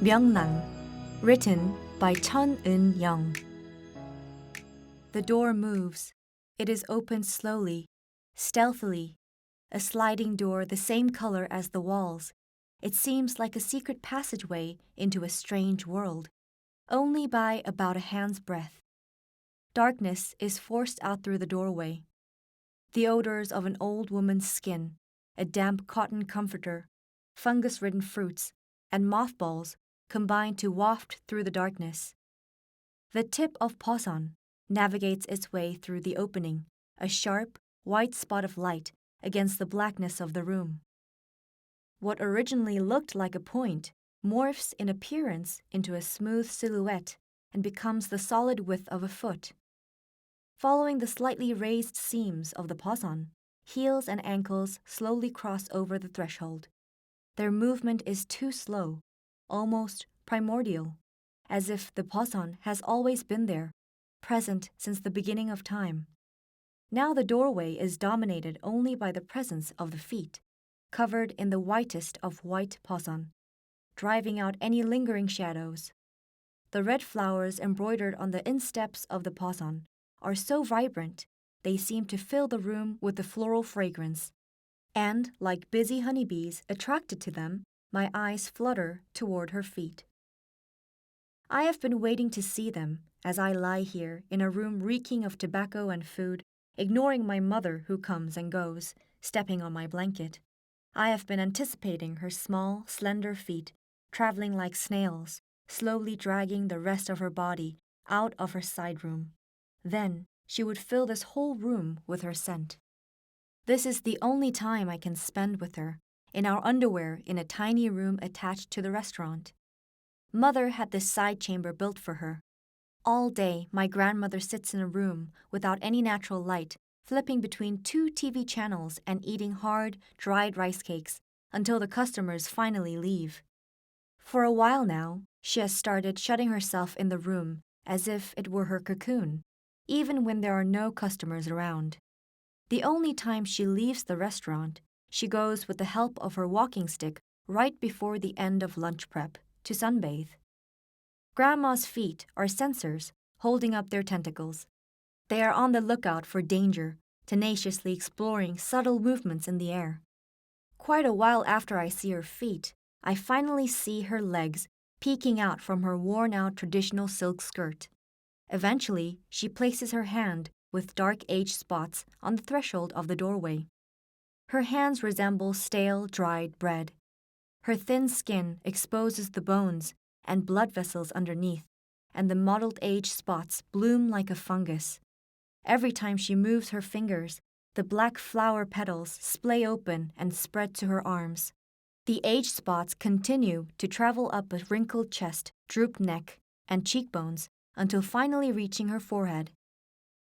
Myoungrang, written by Un-yeong. The door moves. It is opened slowly, stealthily, a sliding door the same color as the walls. It seems like a secret passageway into a strange world, only by about a hand's breadth. Darkness is forced out through the doorway. The odors of an old woman's skin, a damp cotton comforter, fungus-ridden fruits, and mothballs combine to waft through the darkness. The tip of Poson navigates its way through the opening, a sharp, white spot of light against the blackness of the room. What originally looked like a point morphs in appearance into a smooth silhouette and becomes the solid width of a foot. Following the slightly raised seams of the Poson, heels and ankles slowly cross over the threshold. Their movement is too slow, almost primordial, as if the Poson has always been there, present since the beginning of time. Now the doorway is dominated only by the presence of the feet, covered in the whitest of white Poson, driving out any lingering shadows. The red flowers embroidered on the insteps of the Poson are so vibrant they seem to fill the room with the floral fragrance, and, like busy honeybees attracted to them, my eyes flutter toward her feet. I have been waiting to see them as I lie here in a room reeking of tobacco and food, ignoring my mother who comes and goes, stepping on my blanket. I have been anticipating her small, slender feet, traveling like snails, slowly dragging the rest of her body out of her side room. Then she would fill this whole room with her scent. This is the only time I can spend with her, in our underwear in a tiny room attached to the restaurant. Mother had this side chamber built for her. All day, my grandmother sits in a room without any natural light, flipping between 2 TV channels and eating hard, dried rice cakes until the customers finally leave. For a while now, she has started shutting herself in the room as if it were her cocoon, even when there are no customers around. The only time she leaves the restaurant, she goes with the help of her walking stick right before the end of lunch prep to sunbathe. Grandma's feet are sensors holding up their tentacles. They are on the lookout for danger, tenaciously exploring subtle movements in the air. Quite a while after I see her feet, I finally see her legs peeking out from her worn-out traditional silk skirt. Eventually, she places her hand with dark age spots on the threshold of the doorway. Her hands resemble stale, dried bread. Her thin skin exposes the bones and blood vessels underneath, and the mottled age spots bloom like a fungus. Every time she moves her fingers, the black flower petals splay open and spread to her arms. The age spots continue to travel up a wrinkled chest, drooped neck, and cheekbones until finally reaching her forehead.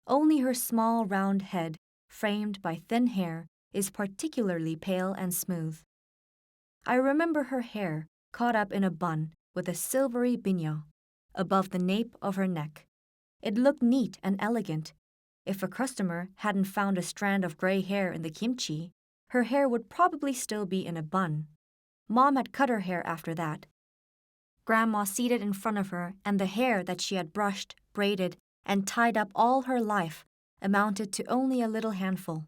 Only her small round head, framed by thin hair, is particularly pale and smooth. I remember her hair caught up in a bun with a silvery bignon above the nape of her neck. It looked neat and elegant. If a customer hadn't found a strand of gray hair in the kimchi, her hair would probably still be in a bun. Mom had cut her hair after that. Grandma seated in front of her, and the hair that she had brushed, braided, and tied up all her life amounted to only a little handful.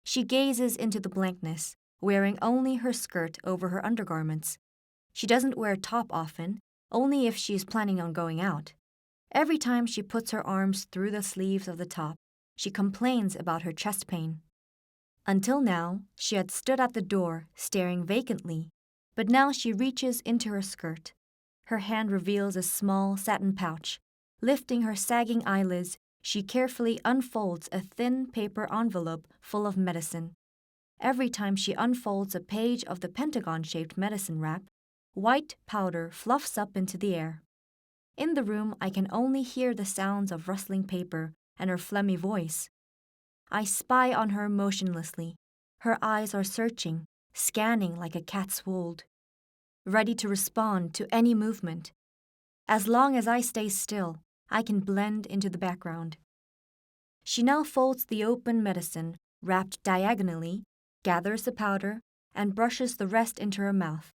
She gazes into the blankness, wearing only her skirt over her undergarments. She doesn't wear a top often, only if she is planning on going out. Every time she puts her arms through the sleeves of the top, she complains about her chest pain. Until now, she had stood at the door, staring vacantly, but now she reaches into her skirt. Her hand reveals a small satin pouch. Lifting her sagging eyelids, she carefully unfolds a thin paper envelope full of medicine. Every time she unfolds a page of the pentagon-shaped medicine wrap, white powder fluffs up into the air. In the room, I can only hear the sounds of rustling paper and her phlegmy voice. I spy on her motionlessly. Her eyes are searching, scanning like a cat's wold, ready to respond to any movement. As long as I stay still, I can blend into the background. She now folds the open medicine, wrapped diagonally, gathers the powder, and brushes the rest into her mouth.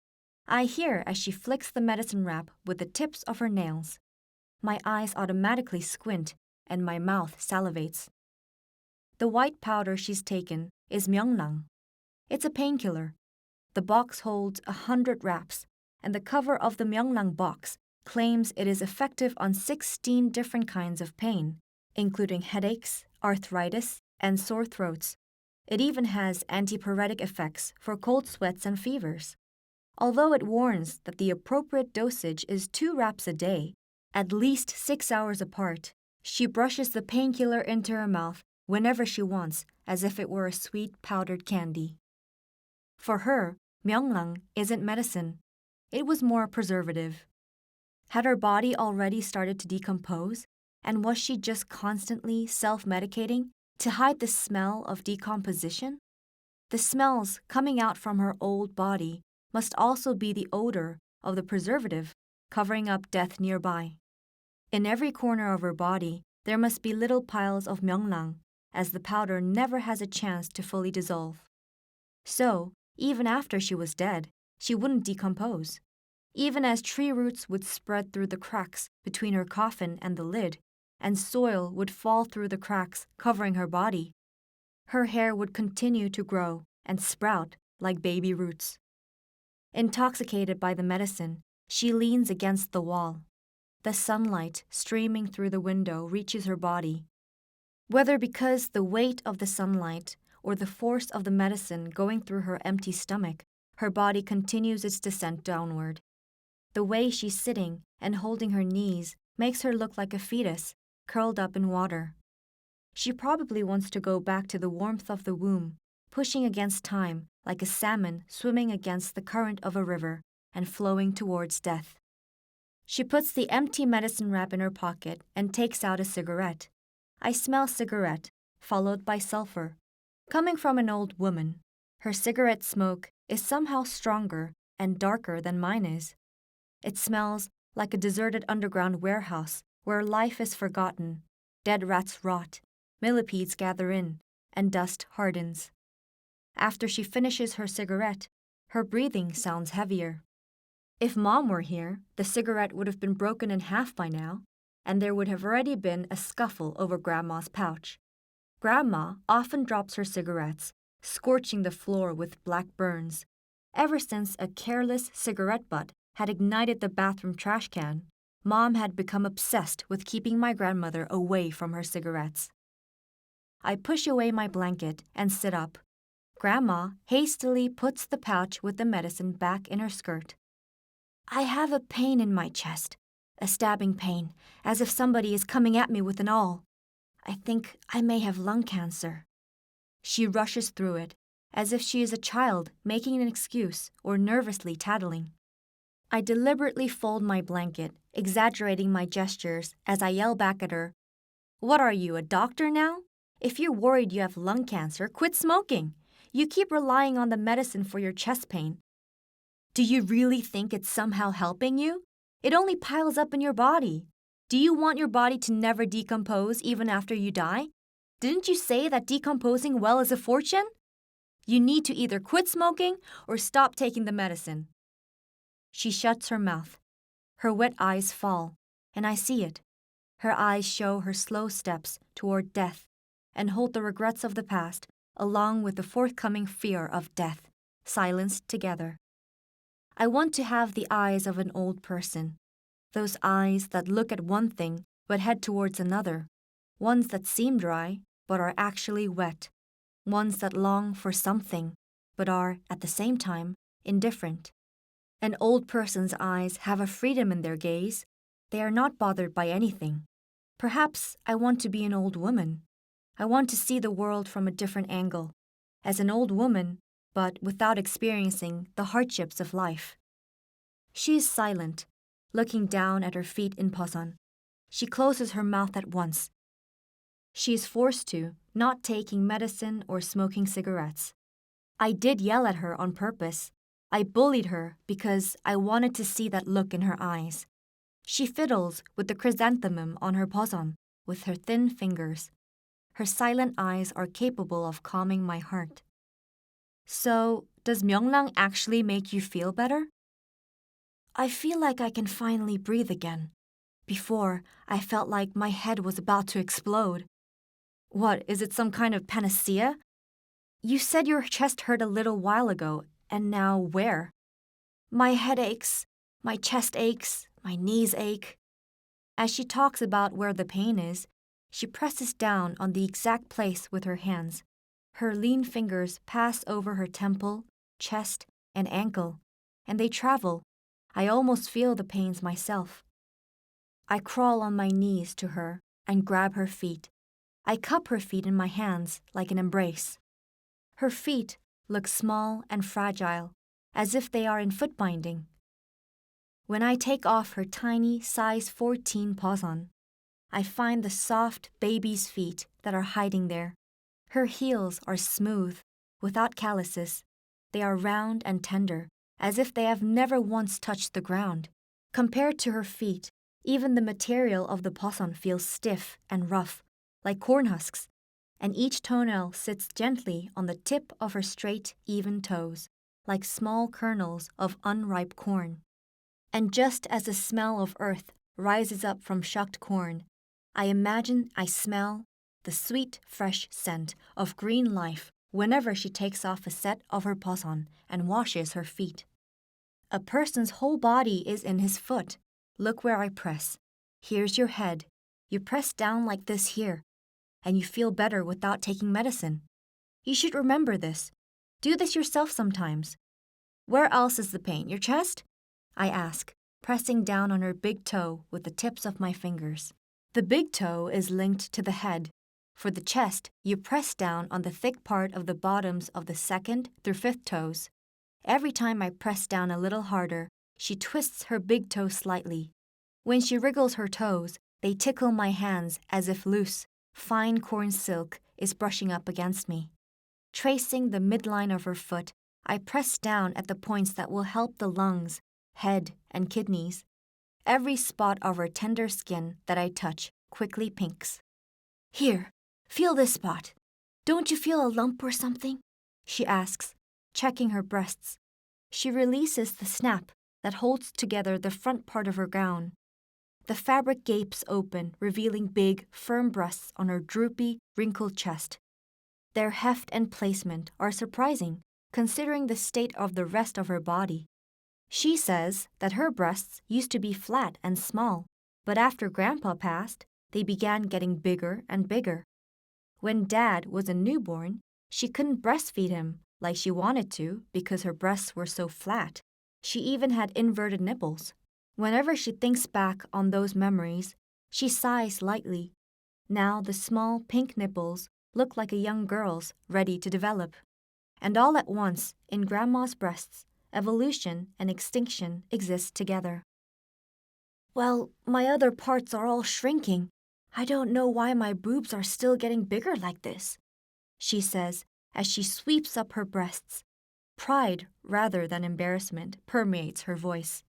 I hear as she flicks the medicine wrap with the tips of her nails. My eyes automatically squint and my mouth salivates. The white powder she's taken is Myoungrang. It's a painkiller. The box holds 100 wraps, and the cover of the Myoungrang box claims it is effective on 16 different kinds of pain, including headaches, arthritis, and sore throats. It even has antipyretic effects for cold sweats and fevers. Although it warns that the appropriate dosage is 2 wraps a day, at least 6 hours apart, she brushes the painkiller into her mouth whenever she wants, as if it were a sweet powdered candy. For her, Myoungrang isn't medicine. It was more a preservative. Had her body already started to decompose, and was she just constantly self-medicating to hide the smell of decomposition? The smells coming out from her old body must also be the odor of the preservative covering up death nearby. In every corner of her body, there must be little piles of Myoungrang, as the powder never has a chance to fully dissolve. So, even after she was dead, she wouldn't decompose. Even as tree roots would spread through the cracks between her coffin and the lid, and soil would fall through the cracks covering her body, her hair would continue to grow and sprout like baby roots. Intoxicated by the medicine, she leans against the wall. The sunlight streaming through the window reaches her body. Whether because the weight of the sunlight or the force of the medicine going through her empty stomach, her body continues its descent downward. The way she's sitting and holding her knees makes her look like a fetus, curled up in water. She probably wants to go back to the warmth of the womb, pushing against time like a salmon swimming against the current of a river and flowing towards death. She puts the empty medicine wrap in her pocket and takes out a cigarette. I smell cigarette, followed by sulfur. Coming from an old woman, her cigarette smoke is somehow stronger and darker than mine is. It smells like a deserted underground warehouse where life is forgotten, dead rats rot, millipedes gather in, and dust hardens. After she finishes her cigarette, her breathing sounds heavier. If Mom were here, the cigarette would have been broken in half by now, and there would have already been a scuffle over Grandma's pouch. Grandma often drops her cigarettes, scorching the floor with black burns. Ever since a careless cigarette butt had ignited the bathroom trash can, Mom had become obsessed with keeping my grandmother away from her cigarettes. I push away my blanket and sit up. Grandma hastily puts the pouch with the medicine back in her skirt. I have a pain in my chest, a stabbing pain, as if somebody is coming at me with an awl. I think I may have lung cancer. She rushes through it, as if she is a child making an excuse or nervously tattling. I deliberately fold my blanket, exaggerating my gestures as I yell back at her, "What are you, a doctor now? If you're worried you have lung cancer, quit smoking. You keep relying on the medicine for your chest pain. Do you really think it's somehow helping you? It only piles up in your body. Do you want your body to never decompose even after you die? Didn't you say that decomposing well is a fortune? You need to either quit smoking or stop taking the medicine." She shuts her mouth. Her wet eyes fall, and I see it. Her eyes show her slow steps toward death and hold the regrets of the past along with the forthcoming fear of death, silenced together. I want to have the eyes of an old person, those eyes that look at one thing but head towards another, ones that seem dry but are actually wet, ones that long for something but are, at the same time, indifferent. An old person's eyes have a freedom in their gaze. They are not bothered by anything. Perhaps I want to be an old woman. I want to see the world from a different angle, as an old woman, but without experiencing the hardships of life. She is silent, looking down at her feet in Posan. She closes her mouth at once. She is forced to, not taking medicine or smoking cigarettes. I did yell at her on purpose. I bullied her because I wanted to see that look in her eyes. She fiddles with the chrysanthemum on her Posan with her thin fingers. Her silent eyes are capable of calming my heart. So, does Myoungrang actually make you feel better? I feel like I can finally breathe again. Before, I felt like my head was about to explode. What, is it some kind of panacea? You said your chest hurt a little while ago, and now where? My head aches, my chest aches, my knees ache. As she talks about where the pain is, she presses down on the exact place with her hands. Her lean fingers pass over her temple, chest, and ankle, and they travel. I almost feel the pains myself. I crawl on my knees to her and grab her feet. I cup her feet in my hands like an embrace. Her feet look small and fragile, as if they are in foot binding. When I take off her tiny size 14 poson, I find the soft baby's feet that are hiding there. Her heels are smooth, without calluses. They are round and tender, as if they have never once touched the ground. Compared to her feet, even the material of the poson feels stiff and rough, like corn husks, and each toenail sits gently on the tip of her straight, even toes, like small kernels of unripe corn. And just as the smell of earth rises up from shucked corn, I imagine I smell the sweet, fresh scent of green life whenever she takes off a set of her poson and washes her feet. A person's whole body is in his foot. Look where I press. Here's your head. You press down like this here, and you feel better without taking medicine. You should remember this. Do this yourself sometimes. Where else is the pain? Your chest? I ask, pressing down on her big toe with the tips of my fingers. The big toe is linked to the head. For the chest, you press down on the thick part of the bottoms of the second through fifth toes. Every time I press down a little harder, she twists her big toe slightly. When she wriggles her toes, they tickle my hands as if loose, fine corn silk is brushing up against me. Tracing the midline of her foot, I press down at the points that will help the lungs, head, and kidneys. Every spot of her tender skin that I touch quickly pinks. Here, feel this spot. Don't you feel a lump or something? She asks, checking her breasts. She releases the snap that holds together the front part of her gown. The fabric gapes open, revealing big, firm breasts on her droopy, wrinkled chest. Their heft and placement are surprising, considering the state of the rest of her body. She says that her breasts used to be flat and small, but after Grandpa passed, they began getting bigger and bigger. When Dad was a newborn, she couldn't breastfeed him like she wanted to because her breasts were so flat. She even had inverted nipples. Whenever she thinks back on those memories, she sighs lightly. Now the small pink nipples look like a young girl's ready to develop. And all at once, in Grandma's breasts, evolution and extinction exist together. Well, my other parts are all shrinking. I don't know why my boobs are still getting bigger like this, she says as she sweeps up her breasts. Pride, rather than embarrassment, permeates her voice.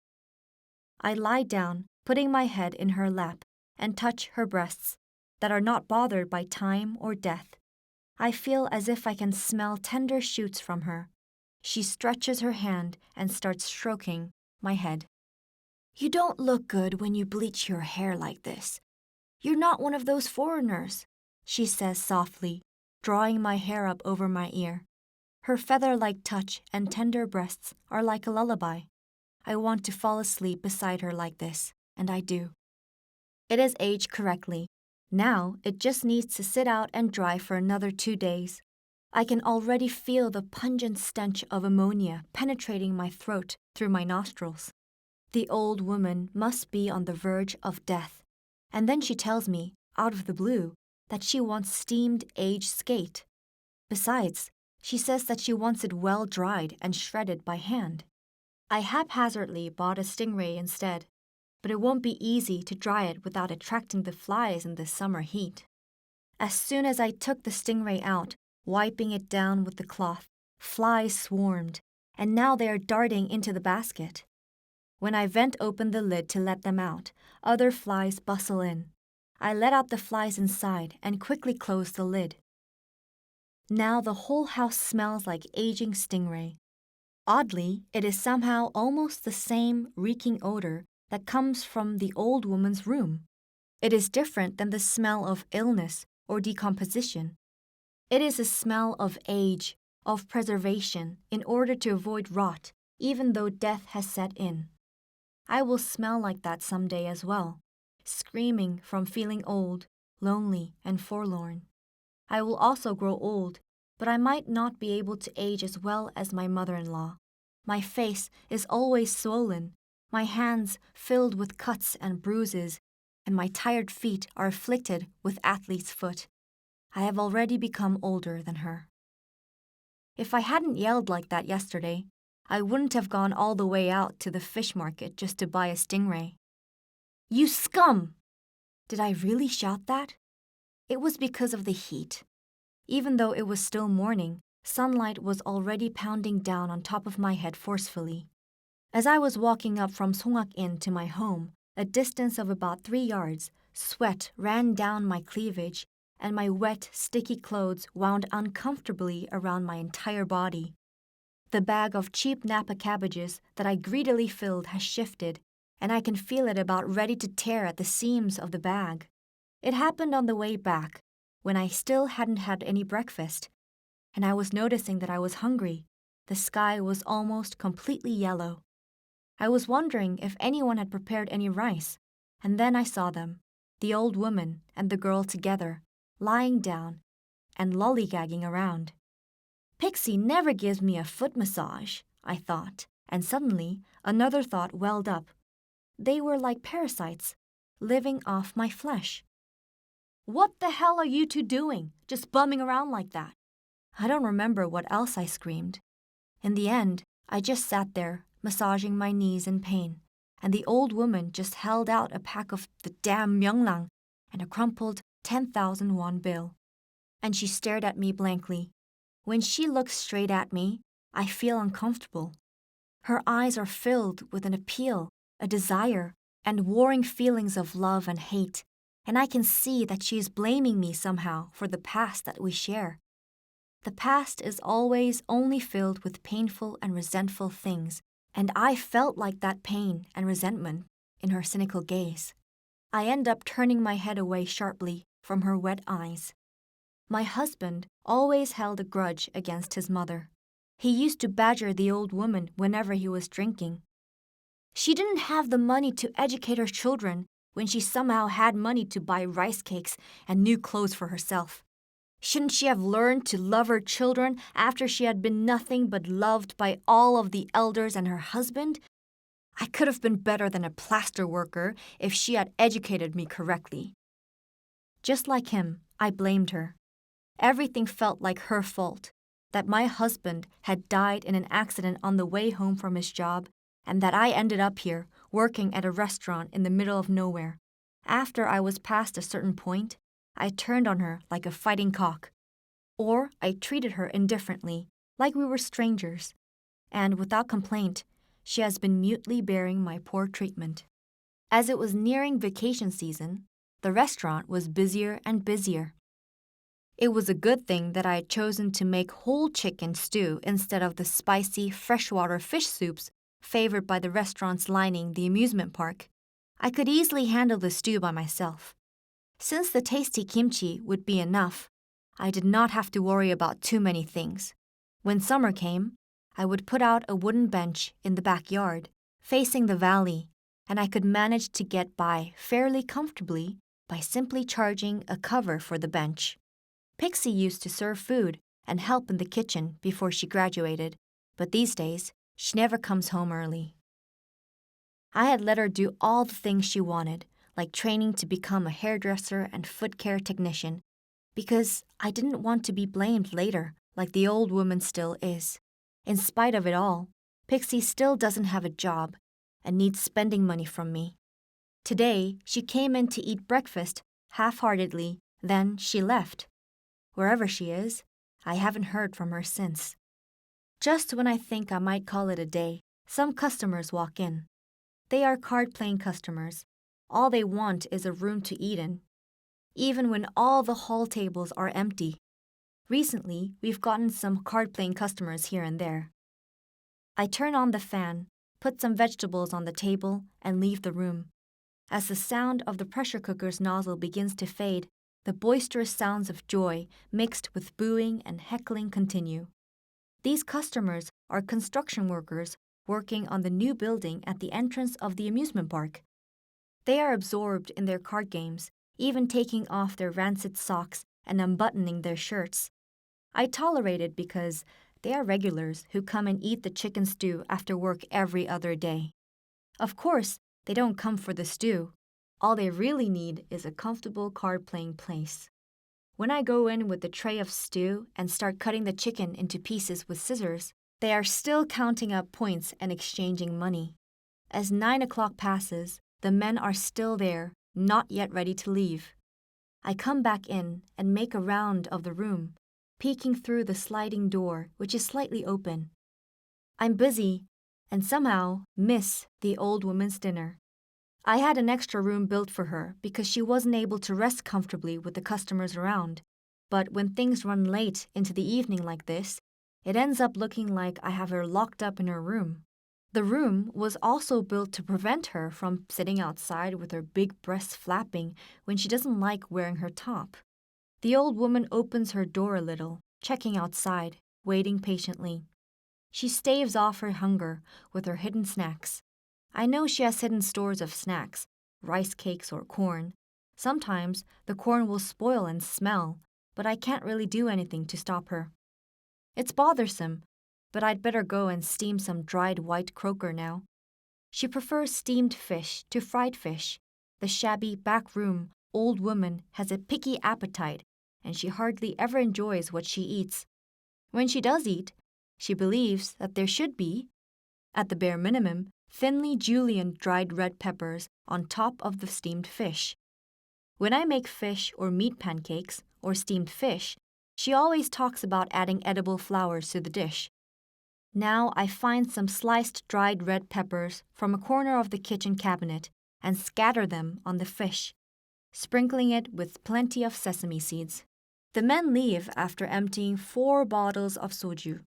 I lie down, putting my head in her lap, and touch her breasts, that are not bothered by time or death. I feel as if I can smell tender shoots from her. She stretches her hand and starts stroking my head. You don't look good when you bleach your hair like this. You're not one of those foreigners, she says softly, drawing my hair up over my ear. Her feather-like touch and tender breasts are like a lullaby. I want to fall asleep beside her like this, and I do. It is aged correctly. Now it just needs to sit out and dry for another 2 days. I can already feel the pungent stench of ammonia penetrating my throat through my nostrils. The old woman must be on the verge of death. And then she tells me, out of the blue, that she wants steamed aged skate. Besides, she says that she wants it well dried and shredded by hand. I haphazardly bought a stingray instead, but it won't be easy to dry it without attracting the flies in this summer heat. As soon as I took the stingray out, wiping it down with the cloth, flies swarmed, and now they are darting into the basket. When I vent open the lid to let them out, other flies bustle in. I let out the flies inside and quickly close the lid. Now the whole house smells like aging stingray. Oddly, it is somehow almost the same reeking odor that comes from the old woman's room. It is different than the smell of illness or decomposition. It is a smell of age, of preservation, in order to avoid rot, even though death has set in. I will smell like that someday as well, screaming from feeling old, lonely, and forlorn. I will also grow old, but I might not be able to age as well as my mother-in-law. My face is always swollen, my hands filled with cuts and bruises, and my tired feet are afflicted with athlete's foot. I have already become older than her. If I hadn't yelled like that yesterday, I wouldn't have gone all the way out to the fish market just to buy a stingray. You scum! Did I really shout that? It was because of the heat. Even though it was still morning, sunlight was already pounding down on top of my head forcefully. As I was walking up from Songak Inn to my home, a distance of about 3 yards, sweat ran down my cleavage, and my wet, sticky clothes wound uncomfortably around my entire body. The bag of cheap Napa cabbages that I greedily filled has shifted, and I can feel it about ready to tear at the seams of the bag. It happened on the way back, when I still hadn't had any breakfast, and I was noticing that I was hungry. The sky was almost completely yellow. I was wondering if anyone had prepared any rice, and then I saw them, the old woman and the girl together, lying down and lollygagging around. Pixie never gives me a foot massage, I thought, and suddenly another thought welled up. They were like parasites, living off my flesh. What the hell are you two doing, just bumming around like that? I don't remember what else I screamed. In the end, I just sat there, massaging my knees in pain, and the old woman just held out a pack of the damn Myoungrang and a crumpled 10,000 won bill. And she stared at me blankly. When she looks straight at me, I feel uncomfortable. Her eyes are filled with an appeal, a desire, and warring feelings of love and hate, and I can see that she is blaming me somehow for the past that we share. The past is always only filled with painful and resentful things, and I felt like that pain and resentment in her cynical gaze. I end up turning my head away sharply from her wet eyes. My husband always held a grudge against his mother. He used to badger the old woman whenever he was drinking. She didn't have the money to educate her children when she somehow had money to buy rice cakes and new clothes for herself. Shouldn't she have learned to love her children after she had been nothing but loved by all of the elders and her husband? I could have been better than a plaster worker if she had educated me correctly. Just like him, I blamed her. Everything felt like her fault, that my husband had died in an accident on the way home from his job, and that I ended up here, working at a restaurant in the middle of nowhere. After I was past a certain point, I turned on her like a fighting cock. Or I treated her indifferently, like we were strangers. And without complaint, she has been mutely bearing my poor treatment. As it was nearing vacation season, the restaurant was busier and busier. It was a good thing that I had chosen to make whole chicken stew instead of the spicy freshwater fish soups favored by the restaurants lining the amusement park. I could easily handle the stew by myself. Since the tasty kimchi would be enough, I did not have to worry about too many things. When summer came, I would put out a wooden bench in the backyard, facing the valley, and I could manage to get by fairly comfortably by simply charging a cover for the bench. Pixie used to serve food and help in the kitchen before she graduated, but these days, she never comes home early. I had let her do all the things she wanted, like training to become a hairdresser and foot care technician, because I didn't want to be blamed later, like the old woman still is. In spite of it all, Pixie still doesn't have a job and needs spending money from me. Today, she came in to eat breakfast half-heartedly, then she left. Wherever she is, I haven't heard from her since. Just when I think I might call it a day, some customers walk in. They are card-playing customers. All they want is a room to eat in, even when all the hall tables are empty. Recently, we've gotten some card-playing customers here and there. I turn on the fan, put some vegetables on the table, and leave the room. As the sound of the pressure cooker's nozzle begins to fade, the boisterous sounds of joy mixed with booing and heckling continue. These customers are construction workers working on the new building at the entrance of the amusement park. They are absorbed in their card games, even taking off their rancid socks and unbuttoning their shirts. I tolerate it because they are regulars who come and eat the chicken stew after work every other day. Of course, they don't come for the stew. All they really need is a comfortable card-playing place. When I go in with the tray of stew and start cutting the chicken into pieces with scissors, they are still counting up points and exchanging money. As 9 o'clock passes, the men are still there, not yet ready to leave. I come back in and make a round of the room, peeking through the sliding door, which is slightly open. I'm busy and somehow miss the old woman's dinner. I had an extra room built for her because she wasn't able to rest comfortably with the customers around. But when things run late into the evening like this, it ends up looking like I have her locked up in her room. The room was also built to prevent her from sitting outside with her big breasts flapping when she doesn't like wearing her top. The old woman opens her door a little, checking outside, waiting patiently. She staves off her hunger with her hidden snacks. I know she has hidden stores of snacks, rice cakes or corn. Sometimes the corn will spoil and smell, but I can't really do anything to stop her. It's bothersome, but I'd better go and steam some dried white croaker now. She prefers steamed fish to fried fish. The shabby back-room old woman has a picky appetite, and she hardly ever enjoys what she eats. When she does eat, she believes that there should be, at the bare minimum, thinly julienne dried red peppers on top of the steamed fish. When I make fish or meat pancakes or steamed fish, she always talks about adding edible flowers to the dish. Now I find some sliced dried red peppers from a corner of the kitchen cabinet and scatter them on the fish, sprinkling it with plenty of sesame seeds. The men leave after emptying 4 bottles of soju.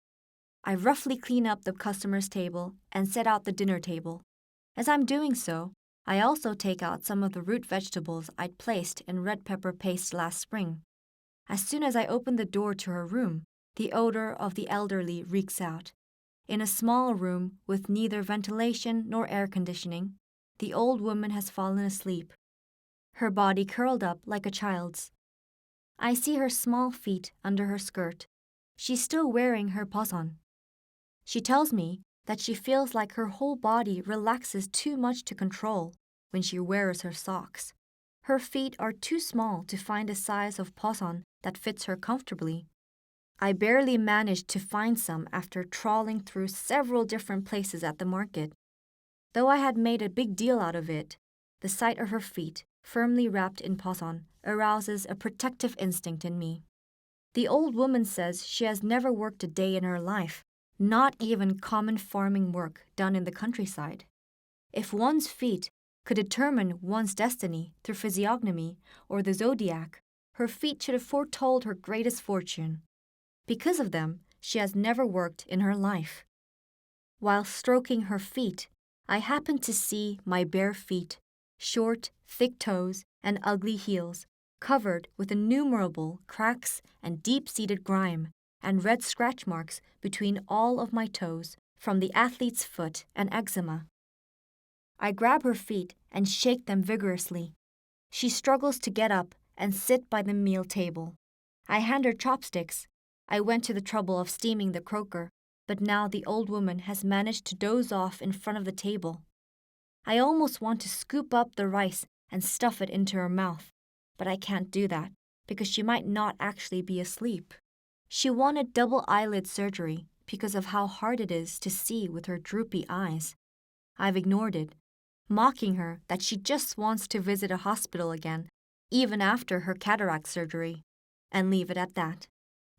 I roughly clean up the customer's table and set out the dinner table. As I'm doing so, I also take out some of the root vegetables I'd placed in red pepper paste last spring. As soon as I open the door to her room, the odor of the elderly reeks out. In a small room with neither ventilation nor air conditioning, the old woman has fallen asleep, her body curled up like a child's. I see her small feet under her skirt. She's still wearing her poson. She tells me that she feels like her whole body relaxes too much to control when she wears her socks. Her feet are too small to find a size of poson that fits her comfortably. I barely managed to find some after trawling through several different places at the market. Though I had made a big deal out of it, the sight of her feet, firmly wrapped in poson, arouses a protective instinct in me. The old woman says she has never worked a day in her life, not even common farming work done in the countryside. If one's feet could determine one's destiny through physiognomy or the zodiac, her feet should have foretold her greatest fortune. Because of them, she has never worked in her life. While stroking her feet, I happened to see my bare feet, short, thick toes, and ugly heels, covered with innumerable cracks and deep-seated grime, and red scratch marks between all of my toes from the athlete's foot and eczema. I grab her feet and shake them vigorously. She struggles to get up and sit by the meal table. I hand her chopsticks. I went to the trouble of steaming the croaker, but now the old woman has managed to doze off in front of the table. I almost want to scoop up the rice and stuff it into her mouth, but I can't do that because she might not actually be asleep. She wanted double eyelid surgery because of how hard it is to see with her droopy eyes. I've ignored it, mocking her that she just wants to visit a hospital again, even after her cataract surgery, and leave it at that.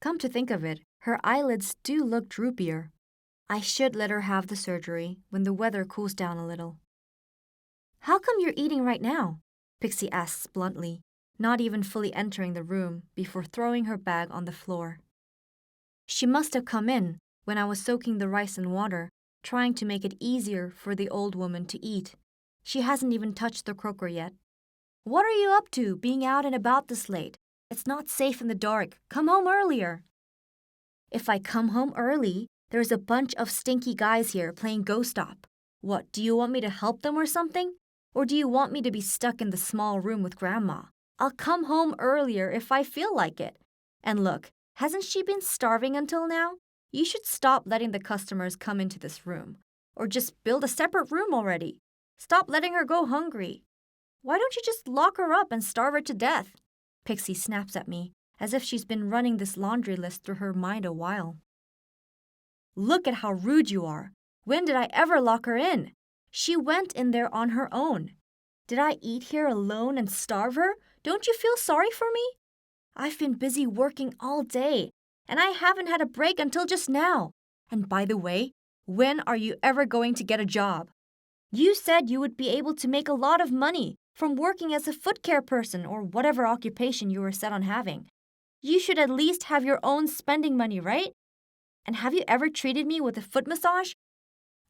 Come to think of it, her eyelids do look droopier. I should let her have the surgery when the weather cools down a little. "How come you're eating right now?" Pixie asks bluntly, not even fully entering the room before throwing her bag on the floor. She must have come in when I was soaking the rice in water trying to make it easier for the old woman to eat. She hasn't even touched the croaker yet. "What are you up to, being out and about this late? It's not safe in the dark. Come home earlier." "If I come home early, there's a bunch of stinky guys here playing ghost stop. What, do you want me to help them or something? Or do you want me to be stuck in the small room with Grandma? I'll come home earlier if I feel like it. And look, hasn't she been starving until now? You should stop letting the customers come into this room. Or just build a separate room already. Stop letting her go hungry. Why don't you just lock her up and starve her to death?" Pixie snaps at me, as if she's been running this laundry list through her mind a while. "Look at how rude you are. When did I ever lock her in? She went in there on her own. Did I eat here alone and starve her? Don't you feel sorry for me? I've been busy working all day, and I haven't had a break until just now. And by the way, when are you ever going to get a job? You said you would be able to make a lot of money from working as a foot care person or whatever occupation you were set on having. You should at least have your own spending money, right? And have you ever treated me with a foot massage?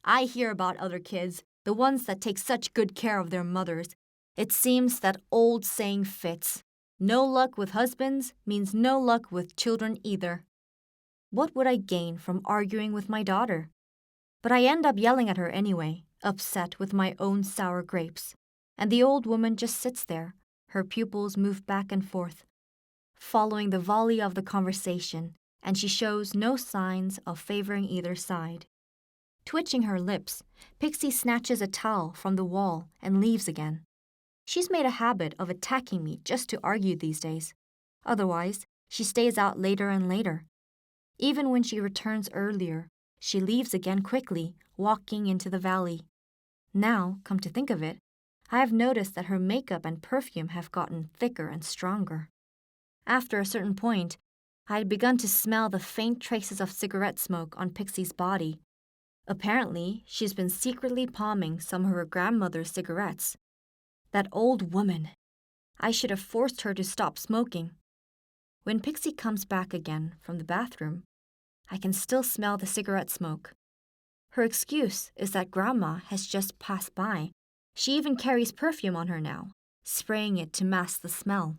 I hear about other kids, the ones that take such good care of their mothers. It seems that old saying fits. No luck with husbands means no luck with children either. What would I gain from arguing with my daughter? But I end up yelling at her anyway, upset with my own sour grapes. And the old woman just sits there, her pupils move back and forth, following the volley of the conversation, and she shows no signs of favoring either side. Twitching her lips, Pixie snatches a towel from the wall and leaves again. She's made a habit of attacking me just to argue these days. Otherwise, she stays out later and later. Even when she returns earlier, she leaves again quickly, walking into the valley. Now, come to think of it, I have noticed that her makeup and perfume have gotten thicker and stronger. After a certain point, I had begun to smell the faint traces of cigarette smoke on Pixie's body. Apparently, she's been secretly palming some of her grandmother's cigarettes. That old woman. I should have forced her to stop smoking. When Pixie comes back again from the bathroom, I can still smell the cigarette smoke. Her excuse is that Grandma has just passed by. She even carries perfume on her now, spraying it to mask the smell.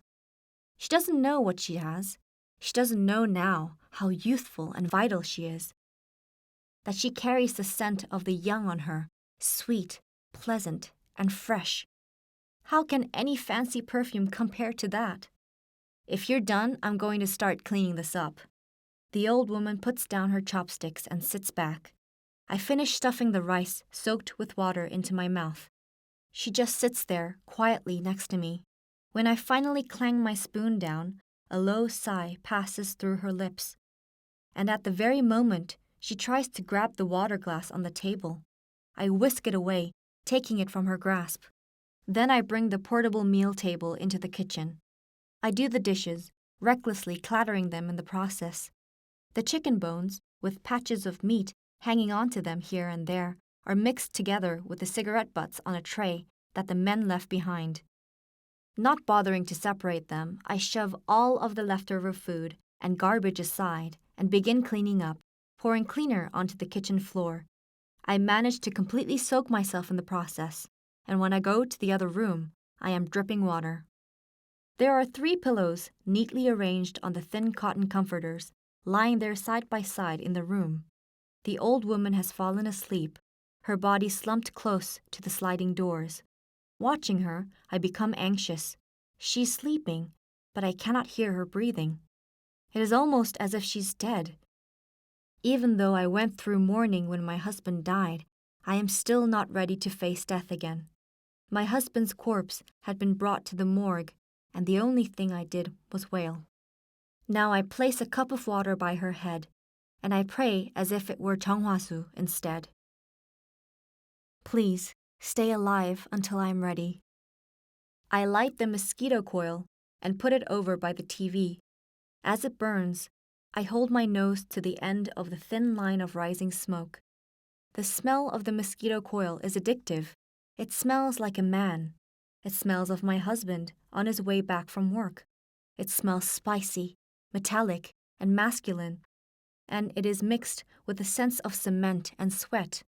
She doesn't know what she has. She doesn't know now how youthful and vital she is. That she carries the scent of the young on her, sweet, pleasant, and fresh. How can any fancy perfume compare to that? If you're done, I'm going to start cleaning this up. The old woman puts down her chopsticks and sits back. I finish stuffing the rice soaked with water into my mouth. She just sits there, quietly next to me. When I finally clang my spoon down, a low sigh passes through her lips. And at the very moment, she tries to grab the water glass on the table. I whisk it away, taking it from her grasp. Then I bring the portable meal table into the kitchen. I do the dishes, recklessly clattering them in the process. The chicken bones, with patches of meat hanging onto them here and there, are mixed together with the cigarette butts on a tray that the men left behind. Not bothering to separate them, I shove all of the leftover food and garbage aside and begin cleaning up, pouring cleaner onto the kitchen floor. I manage to completely soak myself in the process, and when I go to the other room, I am dripping water. There are 3 pillows neatly arranged on the thin cotton comforters, lying there side by side in the room. The old woman has fallen asleep, her body slumped close to the sliding doors. Watching her, I become anxious. She's sleeping, but I cannot hear her breathing. It is almost as if she's dead. Even though I went through mourning when my husband died, I am still not ready to face death again. My husband's corpse had been brought to the morgue, and the only thing I did was wail. Now I place a cup of water by her head, and I pray as if it were Jeonghwa-soo instead. Please, stay alive until I am ready. I light the mosquito coil and put it over by the TV. As it burns, I hold my nose to the end of the thin line of rising smoke. The smell of the mosquito coil is addictive. It smells like a man. It smells of my husband on his way back from work. It smells spicy, metallic, and masculine, and it is mixed with a sense of cement and sweat,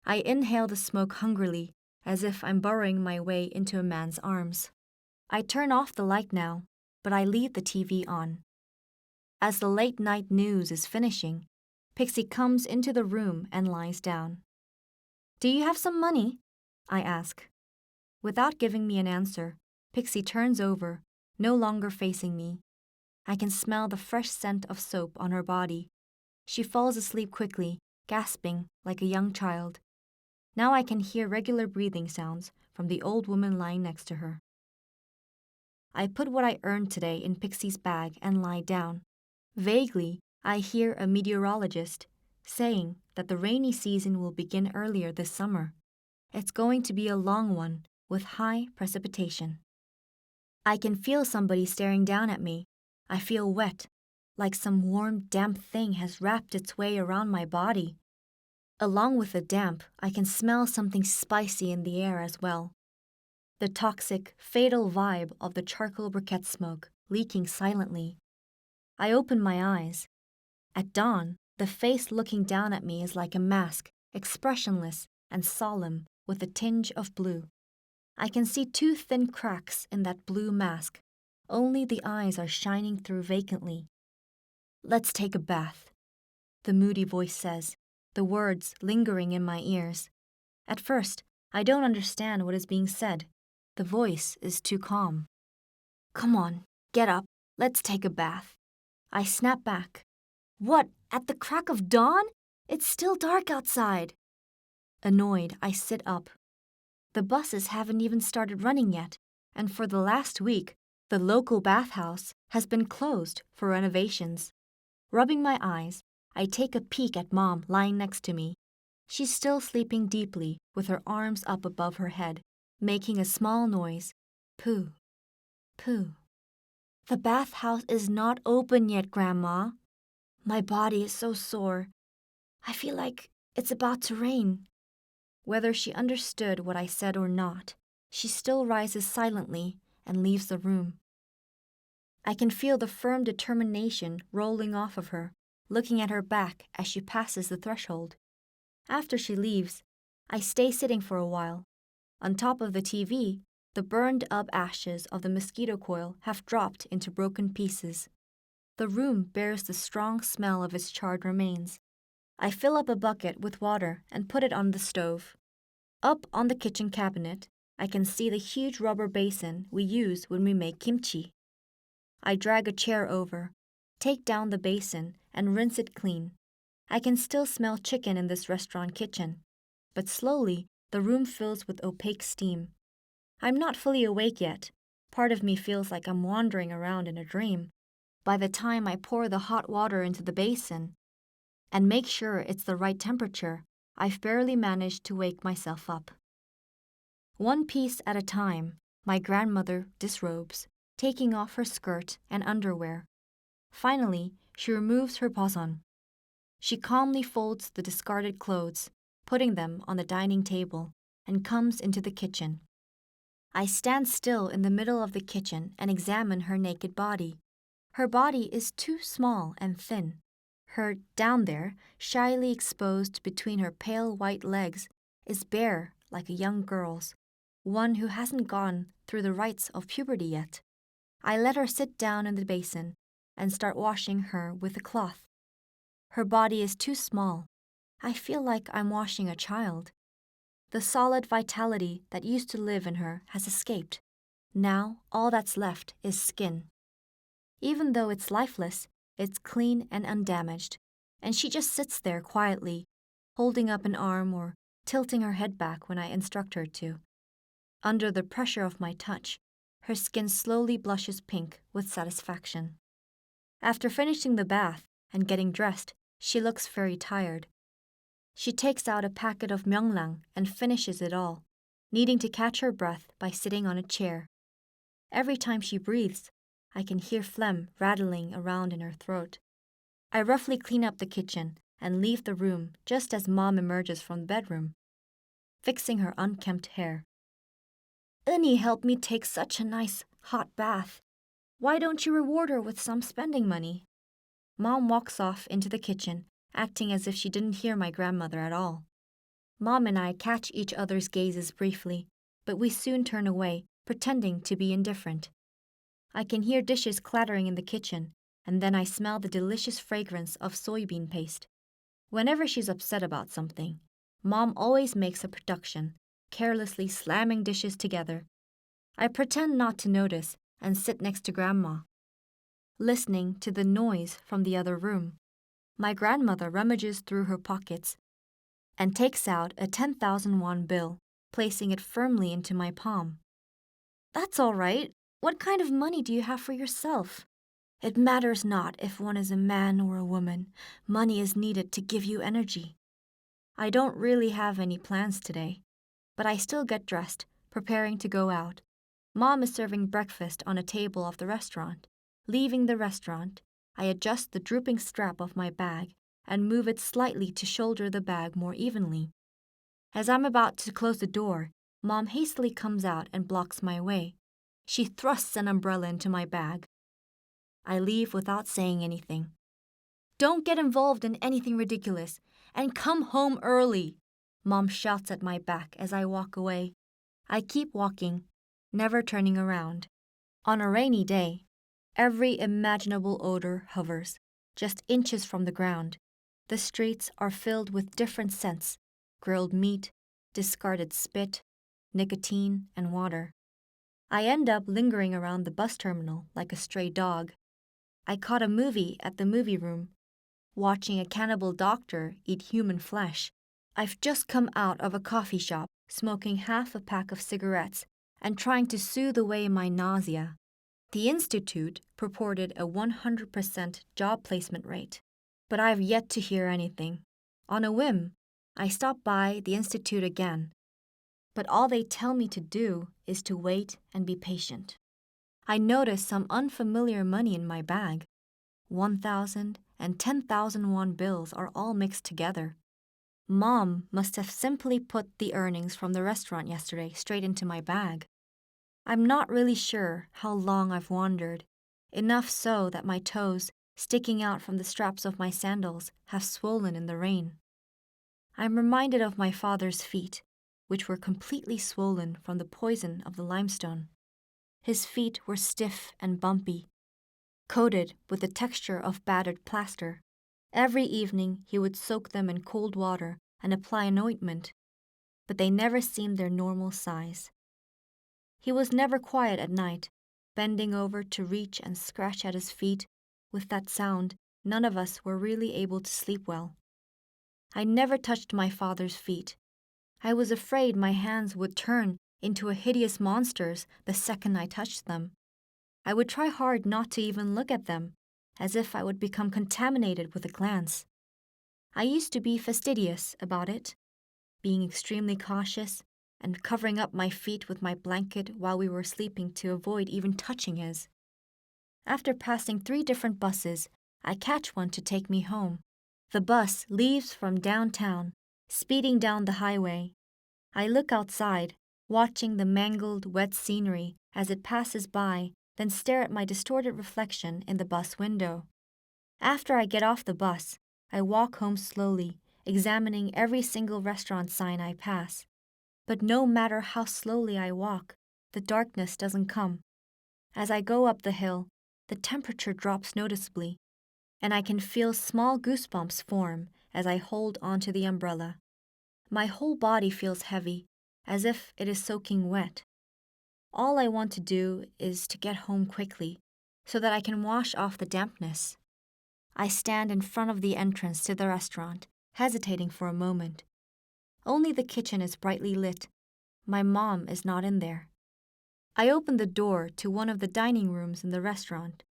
I inhale the smoke hungrily, as if I'm burrowing my way into a man's arms. I turn off the light now, but I leave the TV on. As the late-night news is finishing, Pixie comes into the room and lies down. "Do you have some money?" I ask. Without giving me an answer, Pixie turns over, no longer facing me. I can smell the fresh scent of soap on her body. She falls asleep quickly, gasping like a young child. Now I can hear regular breathing sounds from the old woman lying next to her. I put what I earned today in Pixie's bag and lie down. Vaguely, I hear a meteorologist saying that the rainy season will begin earlier this summer. It's going to be a long one with high precipitation. I can feel somebody staring down at me. I feel wet, like some warm, damp thing has wrapped its way around my body. Along with the damp, I can smell something spicy in the air as well. The toxic, fatal vibe of the charcoal briquette smoke leaking silently. I open my eyes. At dawn, the face looking down at me is like a mask, expressionless and solemn with a tinge of blue. I can see two thin cracks in that blue mask. Only the eyes are shining through vacantly. "Let's take a bath," the moody voice says, the words lingering in my ears. At first, I don't understand what is being said. The voice is too calm. "Come on, get up, let's take a bath." I snap back. "What, at the crack of dawn? It's still dark outside." Annoyed, I sit up. The buses haven't even started running yet, and for the last week, the local bathhouse has been closed for renovations. Rubbing my eyes, I take a peek at Mom lying next to me. She's still sleeping deeply with her arms up above her head, making a small noise. Poo, poo. "The bathhouse is not open yet, Grandma." My body is so sore. I feel like it's about to rain. Whether she understood what I said or not, she still rises silently and leaves the room. I can feel the firm determination rolling off of her, looking at her back as she passes the threshold. After she leaves, I stay sitting for a while. On top of the TV, the burned-up ashes of the mosquito coil have dropped into broken pieces. The room bears the strong smell of its charred remains. I fill up a bucket with water and put it on the stove. Up on the kitchen cabinet, I can see the huge rubber basin we use when we make kimchi. I drag a chair over, take down the basin, and rinse it clean. I can still smell chicken in this restaurant kitchen, but slowly the room fills with opaque steam. I'm not fully awake yet. Part of me feels like I'm wandering around in a dream. By the time I pour the hot water into the basin and make sure it's the right temperature, I've barely managed to wake myself up. One piece at a time, my grandmother disrobes, taking off her skirt and underwear. Finally, she removes her boson. She calmly folds the discarded clothes, putting them on the dining table, and comes into the kitchen. I stand still in the middle of the kitchen and examine her naked body. Her body is too small and thin. Her down there, shyly exposed between her pale white legs, is bare like a young girl's, one who hasn't gone through the rites of puberty yet. I let her sit down in the basin and start washing her with a cloth. Her body is too small. I feel like I'm washing a child. The solid vitality that used to live in her has escaped. Now all that's left is skin. Even though it's lifeless, it's clean and undamaged, and she just sits there quietly, holding up an arm or tilting her head back when I instruct her to. Under the pressure of my touch, her skin slowly blushes pink with satisfaction. After finishing the bath and getting dressed, she looks very tired. She takes out a packet of Myoungrang and finishes it all, needing to catch her breath by sitting on a chair. Every time she breathes, I can hear phlegm rattling around in her throat. I roughly clean up the kitchen and leave the room just as Mom emerges from the bedroom, fixing her unkempt hair. "Un-yi helped me take such a nice, hot bath. Why don't you reward her with some spending money?" Mom walks off into the kitchen, acting as if she didn't hear my grandmother at all. Mom and I catch each other's gazes briefly, but we soon turn away, pretending to be indifferent. I can hear dishes clattering in the kitchen, and then I smell the delicious fragrance of soybean paste. Whenever she's upset about something, Mom always makes a production, carelessly slamming dishes together. I pretend not to notice and sit next to Grandma, listening to the noise from the other room. My grandmother rummages through her pockets and takes out a 10,000 won bill, placing it firmly into my palm. "That's all right. What kind of money do you have for yourself? It matters not if one is a man or a woman. Money is needed to give you energy." I don't really have any plans today, but I still get dressed, preparing to go out. Mom is serving breakfast on a table of the restaurant. Leaving the restaurant, I adjust the drooping strap of my bag and move it slightly to shoulder the bag more evenly. As I'm about to close the door, Mom hastily comes out and blocks my way. She thrusts an umbrella into my bag. I leave without saying anything. "Don't get involved in anything ridiculous, and come home early," Mom shouts at my back as I walk away. I keep walking, never turning around. On a rainy day, every imaginable odor hovers, just inches from the ground. The streets are filled with different scents: grilled meat, discarded spit, nicotine, and water. I end up lingering around the bus terminal like a stray dog. I caught a movie at the movie room, watching a cannibal doctor eat human flesh. I've just come out of a coffee shop, smoking half a pack of cigarettes and trying to soothe away my nausea. The Institute purported a 100% job placement rate, but I've yet to hear anything. On a whim, I stop by the Institute again, but all they tell me to do is to wait and be patient. I notice some unfamiliar money in my bag. 1,000 and 10,000 won bills are all mixed together. Mom must have simply put the earnings from the restaurant yesterday straight into my bag. I'm not really sure how long I've wandered, enough so that my toes, sticking out from the straps of my sandals, have swollen in the rain. I'm reminded of my father's feet, which were completely swollen from the poison of the limestone. His feet were stiff and bumpy, coated with the texture of battered plaster. Every evening he would soak them in cold water and apply an ointment, but they never seemed their normal size. He was never quiet at night, bending over to reach and scratch at his feet. With that sound, none of us were really able to sleep well. I never touched my father's feet. I was afraid my hands would turn into a hideous monsters the second I touched them. I would try hard not to even look at them, as if I would become contaminated with a glance. I used to be fastidious about it, being extremely cautious and covering up my feet with my blanket while we were sleeping to avoid even touching his. After passing 3 different buses, I catch one to take me home. The bus leaves from downtown, speeding down the highway. I look outside, watching the mangled, wet scenery as it passes by, then stare at my distorted reflection in the bus window. After I get off the bus, I walk home slowly, examining every single restaurant sign I pass. But no matter how slowly I walk, the darkness doesn't come. As I go up the hill, the temperature drops noticeably, and I can feel small goosebumps form as I hold onto the umbrella. My whole body feels heavy, as if it is soaking wet. All I want to do is to get home quickly, so that I can wash off the dampness. I stand in front of the entrance to the restaurant, hesitating for a moment. Only the kitchen is brightly lit. My mom is not in there. I open the door to one of the dining rooms in the restaurant.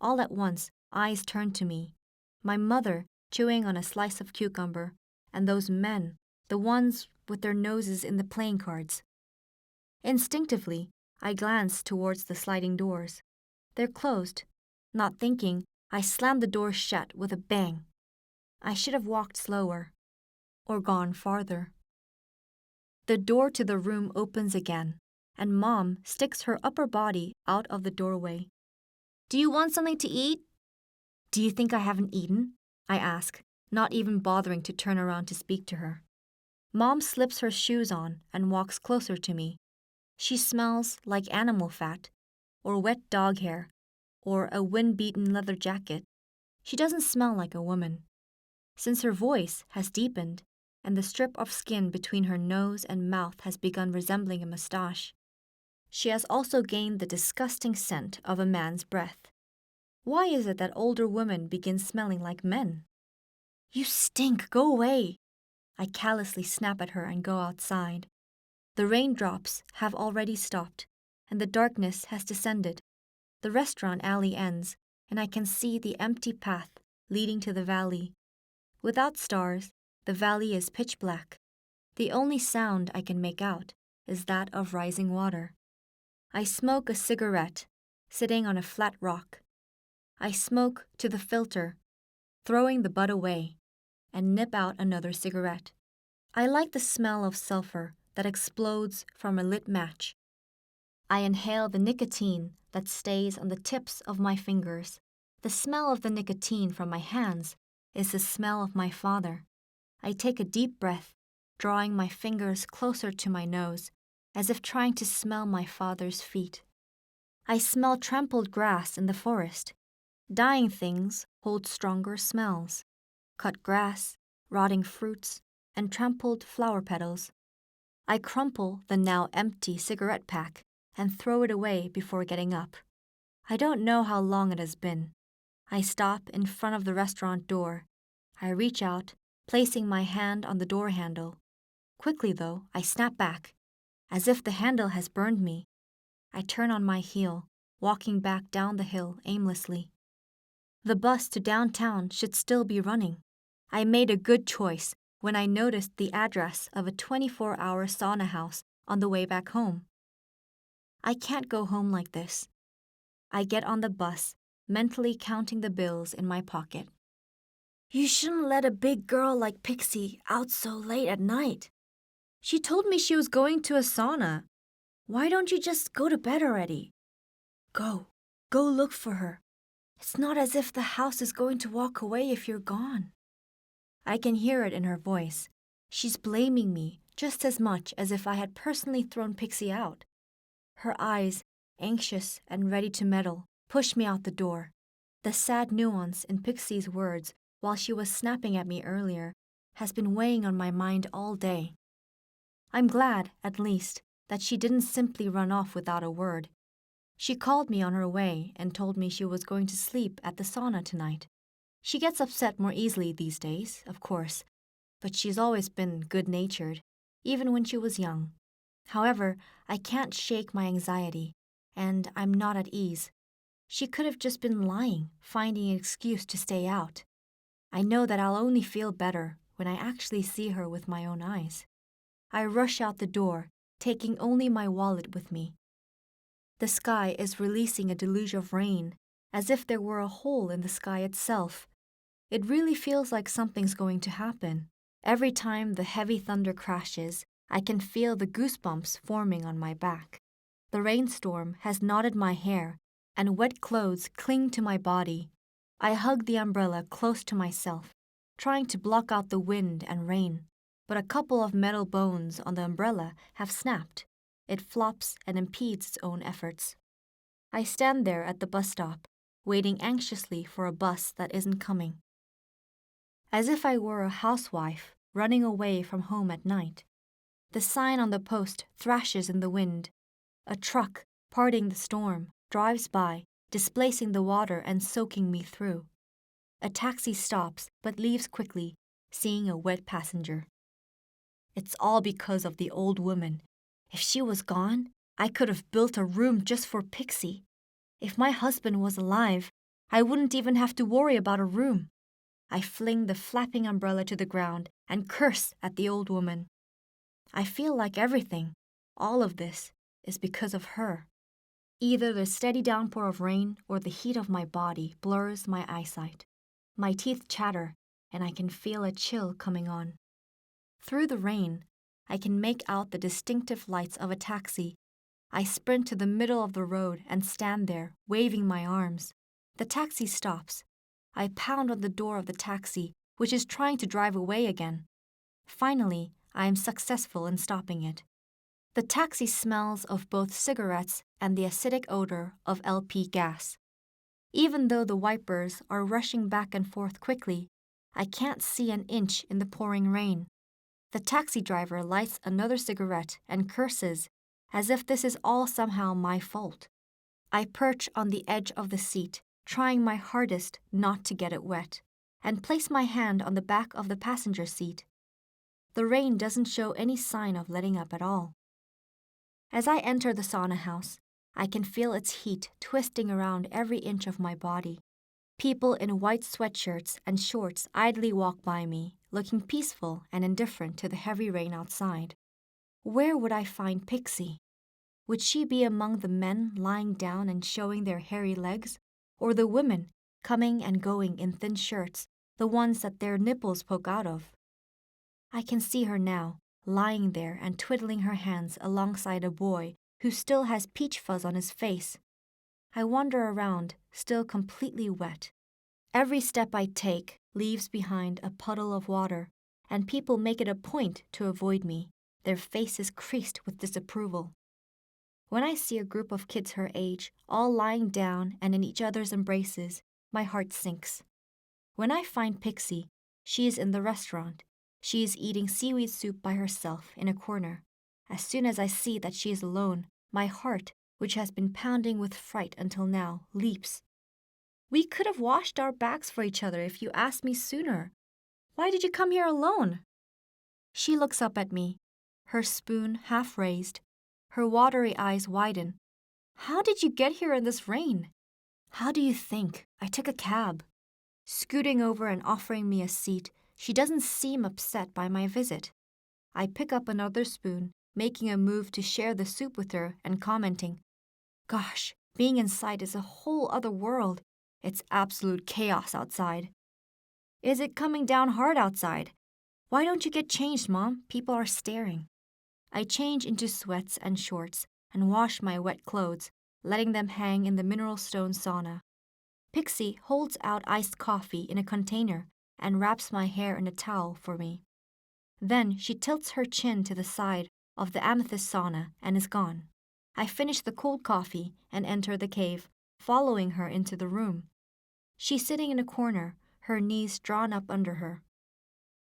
All at once, eyes turn to me. My mother chewing on a slice of cucumber, and those men, the ones with their noses in the playing cards. Instinctively, I glance towards the sliding doors. They're closed. Not thinking, I slam the door shut with a bang. I should have walked slower, or gone farther. The door to the room opens again, and Mom sticks her upper body out of the doorway. "Do you want something to eat?" "Do you think I haven't eaten?" I ask, not even bothering to turn around to speak to her. Mom slips her shoes on and walks closer to me. She smells like animal fat, or wet dog hair, or a wind-beaten leather jacket. She doesn't smell like a woman. Since her voice has deepened, and the strip of skin between her nose and mouth has begun resembling a mustache, she has also gained the disgusting scent of a man's breath. Why is it that older women begin smelling like men? You stink, go away! I callously snap at her and go outside. The raindrops have already stopped, and the darkness has descended. The restaurant alley ends, and I can see the empty path leading to the valley. Without stars, the valley is pitch black. The only sound I can make out is that of rising water. I smoke a cigarette, sitting on a flat rock. I smoke to the filter, throwing the butt away, and nip out another cigarette. I like the smell of sulfur that explodes from a lit match. I inhale the nicotine that stays on the tips of my fingers. The smell of the nicotine from my hands is the smell of my father. I take a deep breath, drawing my fingers closer to my nose, as if trying to smell my father's feet. I smell trampled grass in the forest. Dying things hold stronger smells. Cut grass, rotting fruits, and trampled flower petals. I crumple the now empty cigarette pack and throw it away before getting up. I don't know how long it has been. I stop in front of the restaurant door. I reach out, placing my hand on the door handle. Quickly, though, I snap back, as if the handle has burned me. I turn on my heel, walking back down the hill aimlessly. The bus to downtown should still be running. I made a good choice when I noticed the address of a 24-hour sauna house on the way back home. I can't go home like this. I get on the bus, mentally counting the bills in my pocket. You shouldn't let a big girl like Pixie out so late at night. She told me she was going to a sauna. Why don't you just go to bed already? Go look for her. It's not as if the house is going to walk away if you're gone. I can hear it in her voice. She's blaming me just as much as if I had personally thrown Pixie out. Her eyes, anxious and ready to meddle, push me out the door. The sad nuance in Pixie's words while she was snapping at me earlier has been weighing on my mind all day. I'm glad, at least, that she didn't simply run off without a word. She called me on her way and told me she was going to sleep at the sauna tonight. She gets upset more easily these days, of course, but she's always been good-natured, even when she was young. However, I can't shake my anxiety, and I'm not at ease. She could have just been lying, finding an excuse to stay out. I know that I'll only feel better when I actually see her with my own eyes. I rush out the door, taking only my wallet with me. The sky is releasing a deluge of rain, as if there were a hole in the sky itself. It really feels like something's going to happen. Every time the heavy thunder crashes, I can feel the goosebumps forming on my back. The rainstorm has knotted my hair, and wet clothes cling to my body. I hug the umbrella close to myself, trying to block out the wind and rain, but a couple of metal bones on the umbrella have snapped. It flops and impedes its own efforts. I stand there at the bus stop, waiting anxiously for a bus that isn't coming. As if I were a housewife running away from home at night. The sign on the post thrashes in the wind. A truck, parting the storm, drives by, displacing the water and soaking me through. A taxi stops but leaves quickly, seeing a wet passenger. It's all because of the old woman. If she was gone, I could have built a room just for Pixie. If my husband was alive, I wouldn't even have to worry about a room. I fling the flapping umbrella to the ground and curse at the old woman. I feel like everything, all of this, is because of her. Either the steady downpour of rain or the heat of my body blurs my eyesight. My teeth chatter, and I can feel a chill coming on. Through the rain, I can make out the distinctive lights of a taxi. I sprint to the middle of the road and stand there, waving my arms. The taxi stops. I pound on the door of the taxi, which is trying to drive away again. Finally, I am successful in stopping it. The taxi smells of both cigarettes and the acidic odor of LP gas. Even though the wipers are rushing back and forth quickly, I can't see an inch in the pouring rain. The taxi driver lights another cigarette and curses, as if this is all somehow my fault. I perch on the edge of the seat, trying my hardest not to get it wet, and place my hand on the back of the passenger seat. The rain doesn't show any sign of letting up at all. As I enter the sauna house, I can feel its heat twisting around every inch of my body. People in white sweatshirts and shorts idly walk by me, looking peaceful and indifferent to the heavy rain outside. Where would I find Pixie? Would she be among the men lying down and showing their hairy legs, or the women coming and going in thin shirts, the ones that their nipples poke out of? I can see her now, lying there and twiddling her hands alongside a boy who still has peach fuzz on his face. I wander around, still completely wet. Every step I take leaves behind a puddle of water, and people make it a point to avoid me, their faces creased with disapproval. When I see a group of kids her age, all lying down and in each other's embraces, my heart sinks. When I find Pixie, she is in the restaurant. She is eating seaweed soup by herself in a corner. As soon as I see that she is alone, my heart, which has been pounding with fright until now, leaps. We could have washed our backs for each other if you asked me sooner. Why did you come here alone? She looks up at me, her spoon half raised. Her watery eyes widen. How did you get here in this rain? How do you think? I took a cab. Scooting over and offering me a seat, she doesn't seem upset by my visit. I pick up another spoon, making a move to share the soup with her and commenting, "Gosh, being inside is a whole other world. It's absolute chaos outside." "Is it coming down hard outside? Why don't you get changed, Mom? People are staring." I change into sweats and shorts and wash my wet clothes, letting them hang in the mineral stone sauna. Pixie holds out iced coffee in a container and wraps my hair in a towel for me. Then she tilts her chin to the side of the amethyst sauna and is gone. I finish the cold coffee and enter the cave, following her into the room. She's sitting in a corner, her knees drawn up under her.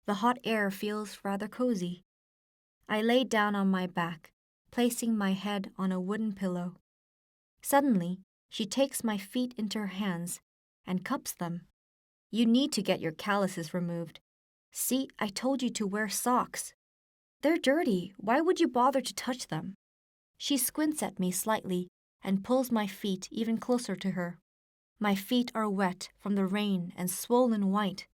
The hot air feels rather cozy. I lay down on my back, placing my head on a wooden pillow. Suddenly, she takes my feet into her hands and cups them. "You need to get your calluses removed. See, I told you to wear socks. They're dirty. Why would you bother to touch them?" She squints at me slightly and pulls my feet even closer to her. My feet are wet from the rain and swollen white.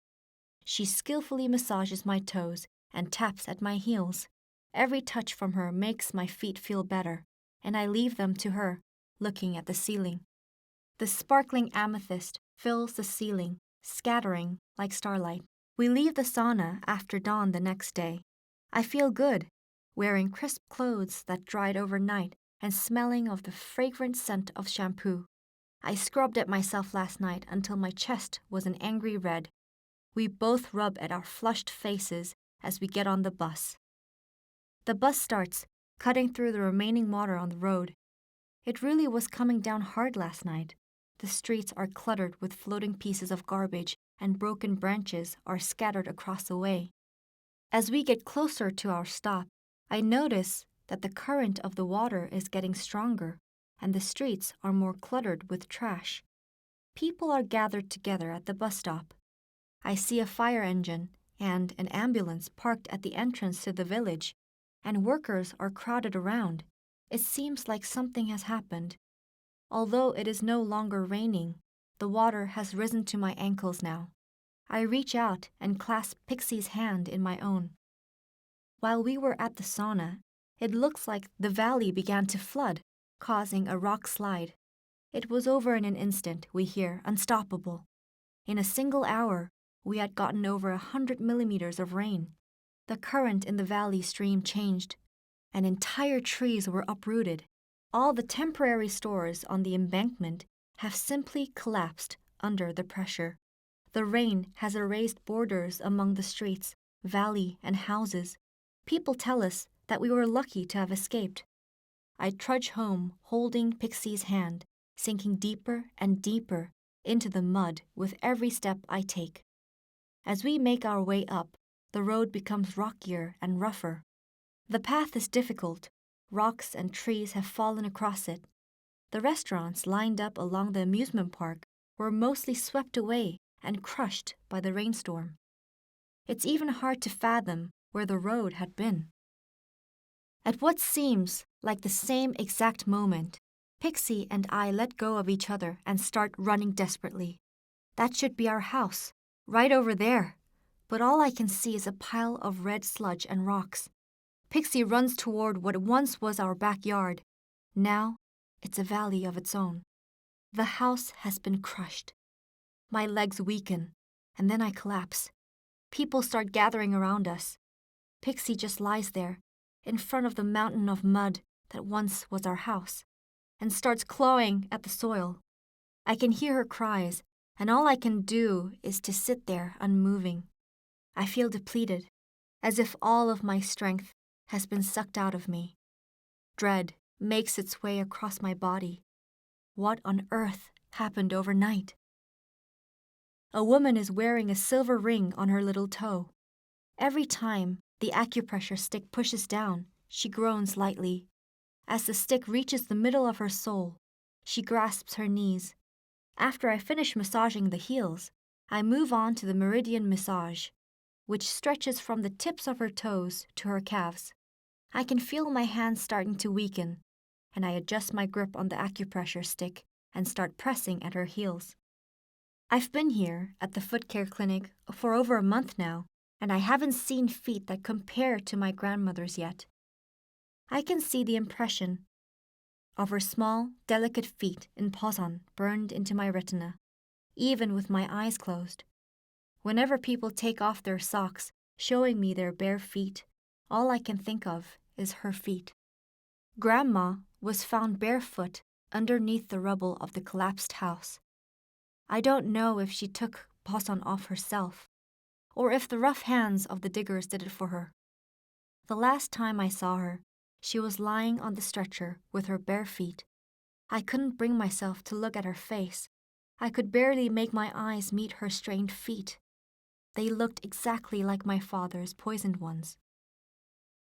She skillfully massages my toes and taps at my heels. Every touch from her makes my feet feel better, and I leave them to her, looking at the ceiling. The sparkling amethyst fills the ceiling, scattering like starlight. We leave the sauna after dawn the next day. I feel good, wearing crisp clothes that dried overnight and smelling of the fragrant scent of shampoo. I scrubbed at myself last night until my chest was an angry red. We both rub at our flushed faces as we get on the bus. The bus starts, cutting through the remaining water on the road. It really was coming down hard last night. The streets are cluttered with floating pieces of garbage, and broken branches are scattered across the way. As we get closer to our stop, I notice that the current of the water is getting stronger, and the streets are more cluttered with trash. People are gathered together at the bus stop. I see a fire engine and an ambulance parked at the entrance to the village, and workers are crowded around. It seems like something has happened. Although it is no longer raining, the water has risen to my ankles now. I reach out and clasp Pixie's hand in my own. While we were at the sauna, it looks like the valley began to flood, causing a rock slide. It was over in an instant, we hear, unstoppable. In a single hour, we had gotten over 100 millimeters of rain. The current in the valley stream changed, and entire trees were uprooted. All the temporary stores on the embankment have simply collapsed under the pressure. The rain has erased borders among the streets, valley, and houses. People tell us that we were lucky to have escaped. I trudge home holding Pixie's hand, sinking deeper and deeper into the mud with every step I take. As we make our way up, the road becomes rockier and rougher. The path is difficult. Rocks and trees have fallen across it. The restaurants lined up along the amusement park were mostly swept away and crushed by the rainstorm. It's even hard to fathom where the road had been. At what seems like the same exact moment, Pixie and I let go of each other and start running desperately. That should be our house, right over there. But all I can see is a pile of red sludge and rocks. Pixie runs toward what once was our backyard. Now, it's a valley of its own. The house has been crushed. My legs weaken, and then I collapse. People start gathering around us. Pixie just lies there, in front of the mountain of mud that once was our house, and starts clawing at the soil. I can hear her cries, and all I can do is to sit there unmoving. I feel depleted, as if all of my strength has been sucked out of me. Dread makes its way across my body. What on earth happened overnight? A woman is wearing a silver ring on her little toe. Every time the acupressure stick pushes down, she groans lightly. As the stick reaches the middle of her sole, she grasps her knees. After I finish massaging the heels, I move on to the meridian massage, which stretches from the tips of her toes to her calves. I can feel my hands starting to weaken, and I adjust my grip on the acupressure stick and start pressing at her heels. I've been here at the foot care clinic for over a month now, and I haven't seen feet that compare to my grandmother's yet. I can see the impression of her small, delicate feet in Posan burned into my retina, even with my eyes closed. Whenever people take off their socks, showing me their bare feet, all I can think of is her feet. Grandma was found barefoot underneath the rubble of the collapsed house. I don't know if she took Posan off herself, or if the rough hands of the diggers did it for her. The last time I saw her, she was lying on the stretcher with her bare feet. I couldn't bring myself to look at her face. I could barely make my eyes meet her strained feet. They looked exactly like my father's poisoned ones.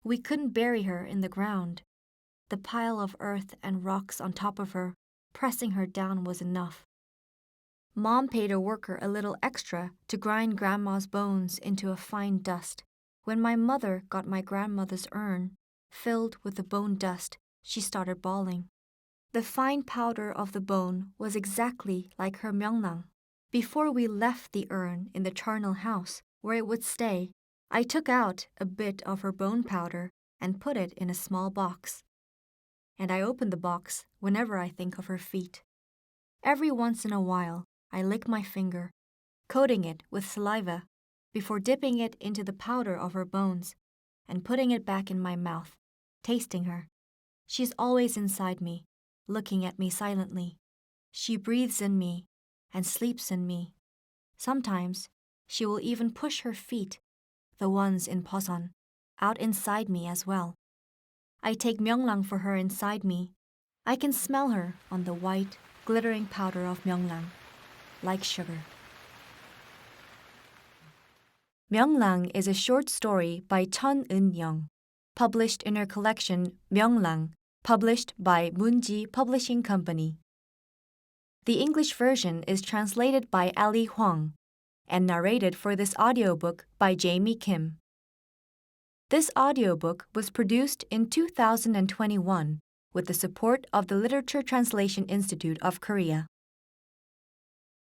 We couldn't bury her in the ground. The pile of earth and rocks on top of her, pressing her down, was enough. Mom paid a worker a little extra to grind Grandma's bones into a fine dust. When my mother got my grandmother's urn filled with the bone dust, she started bawling. The fine powder of the bone was exactly like her Myoungrang. Before we left the urn in the charnel house where it would stay, I took out a bit of her bone powder and put it in a small box. And I open the box whenever I think of her feet. Every once in a while, I lick my finger, coating it with saliva, before dipping it into the powder of her bones and putting it back in my mouth, tasting her. She's always inside me, looking at me silently. She breathes in me and sleeps in me. Sometimes she will even push her feet, the ones in Posan, out inside me as well. I take Myoungrang for her inside me. I can smell her on the white, glittering powder of Myoungrang, like sugar. Myoungrang is a short story by Un-yeong, published in her collection Myoungrang, published by Munji Publishing Company. The English version is translated by Ali Huang and narrated for this audiobook by Jamie Kim. This audiobook was produced in 2021 with the support of the Literature Translation Institute of Korea.